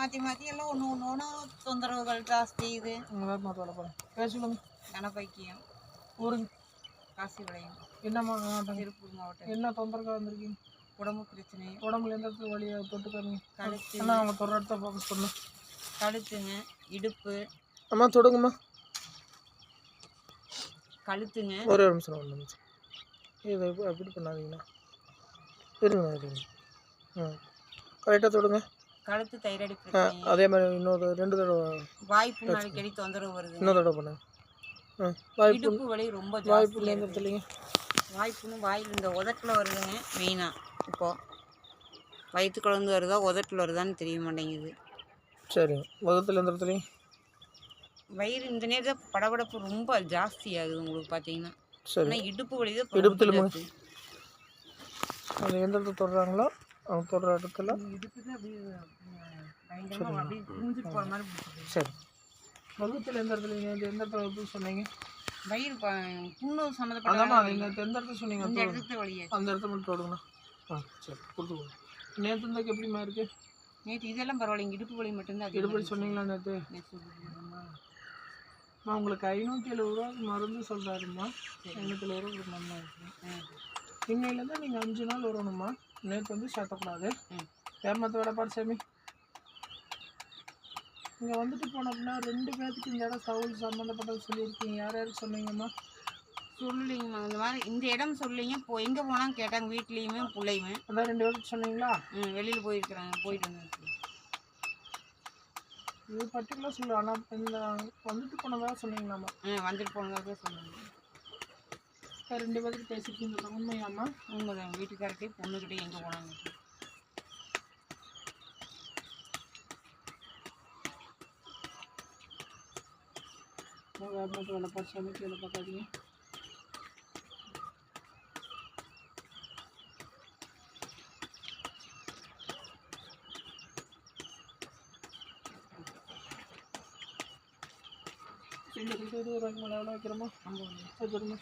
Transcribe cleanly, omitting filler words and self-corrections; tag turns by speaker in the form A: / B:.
A: மாற்றி மாற்றி எல்லாம் ஒன்று தொந்தரவுகள் ஜாஸ்தி. இது
B: பேசுங்க.
A: கனப்பைக்கியம்
B: ஊருங்க
A: காசிபாளையம்.
B: என்னம்மா
A: திருப்பூர் மாவட்டம்.
B: என்ன தொந்தரவுக்காக வந்திருக்கீங்க?
A: உடம்பு பிரச்சனை.
B: உடம்புல எந்த இடத்துல வழியை தொட்டுக்காருங்க?
A: கழுத்து.
B: ஆனால் அவங்க தொடுற இடத்த ஃபோக்கஸ் பண்ணணும்.
A: கழுத்துங்க, இடுப்பு.
B: அம்மா தொடுங்கம்மா.
A: கழுத்துங்க.
B: ஒரே நிமிஷம் ஒன்று நிமிஷம். இதை அப்படி பண்ணாதீங்கண்ணா. இருங்க. கரெக்டாக தொடுங்க.
A: கழுத்து தைராய்டு பிரச்சனை.
B: அதே மாதிரி இன்னொரு 2 தடவை.
A: வாய்ப்பு அடிக்கடி தொந்தரவு வருது.
B: இன்னொரு தடவை பண்ணுங்க.
A: இடுப்பு வலி ரொம்ப
B: வாய்ப்பு இல்லைங்க.
A: வாய்ப்புன்னு வாயில் இந்த உதட்டில் வருதுங்க மெயினாக. இப்போது வயிற்றுக்குழந்து வருதா உதட்டில் வருதான்னு தெரிய மாட்டேங்குது.
B: சரிங்க. வகுத்தில் எந்த இடத்துலையும்
A: வயிறு இந்த நேரத்தில் படபடப்பு ரொம்ப ஜாஸ்தி ஆகுது உங்களுக்கு பார்த்தீங்கன்னா.
B: சரி.
A: ஆனால் இடுப்பு வலி தான்.
B: இடுப்பு திரும்ப அது எந்த இடத்துல தொடுறாங்களோ அவங்க தொடுற இடத்துல
A: இடுப்பு தான் அப்படியே பயங்கரமாக அப்படியே மூஞ்சிட்டு போகிற மாதிரி பிடிச்சிது.
B: சரி. வகுத்தில் எந்த இடத்துல எந்த இடத்துல வந்து சொன்னீங்க?
A: வயிறு புண்ணு சம்மந்தப்பட்ட
B: நீங்கள் எந்த இடத்துல சொன்னீங்க?
A: அந்த இடத்துல வழியா
B: அந்த இடத்த மட்டும் தொடுங்கண்ணா. சரி கொடுத்துக்கோங்க. நேற்று இருந்தால் எப்படிமா இருக்குது?
A: நேற்று இதெல்லாம் பரவாயில்லைங்க. இடுப்பு வலி மட்டும்தான்.
B: இடுப்பு வலி சொன்னீங்களா நேற்று? நான் உங்களுக்கு 570 ரூபா மருந்து சொல்கிறாருமா. 570 ரூபா உங்களுக்கு நல்லா இருக்குது. இன்னையிலேருந்து நீங்கள் 5 நாள் வரணுமா. நேற்று வந்து சாத்தக்கூடாது. ஏமாத்த வேலைப்பாடு சாமி. இங்கே வந்துட்டு போன அப்படின்னா 2 பேர்த்துக்கு இந்த இடம் சவுல் சம்மந்தப்பட்டது சொல்லியிருக்கீங்க. யார் யாருக்கு சொன்னீங்கம்மா?
A: சொல்லலைங்கம்மா. இந்த மாதிரி இந்த இடம் சொல்லிங்க. எங்கே போனாலும் கேட்டாங்க. வீட்லேயுமே பிள்ளையுமே.
B: அதான் 2 பேருக்கு சொன்னீங்களா?
A: வெளியில் போயிருக்கிறாங்க. போயிட்டு வந்து
B: இது பர்டிகுலர் சொல்லு. ஆனால் இந்த வந்துட்டு போனதாக சொன்னீங்களாம்மா?
A: வந்துட்டு போனதாக சொன்னாங்க.
B: 2 பேருக்கு பேசிக்கிட்டு உண்மையாம்மா?
A: உண்மைதான். வீட்டுக்கார்ட்டே பொண்ணுக்கிட்டே எங்கே போனாங்க.
B: வேலை பார்த்து சமைக்க வேலை பார்க்காதீங்க. இந்த 20 ரூபாய்க்கு மேலே எவ்வளோ வைக்கிறோமா? 50 வச்சுருமா.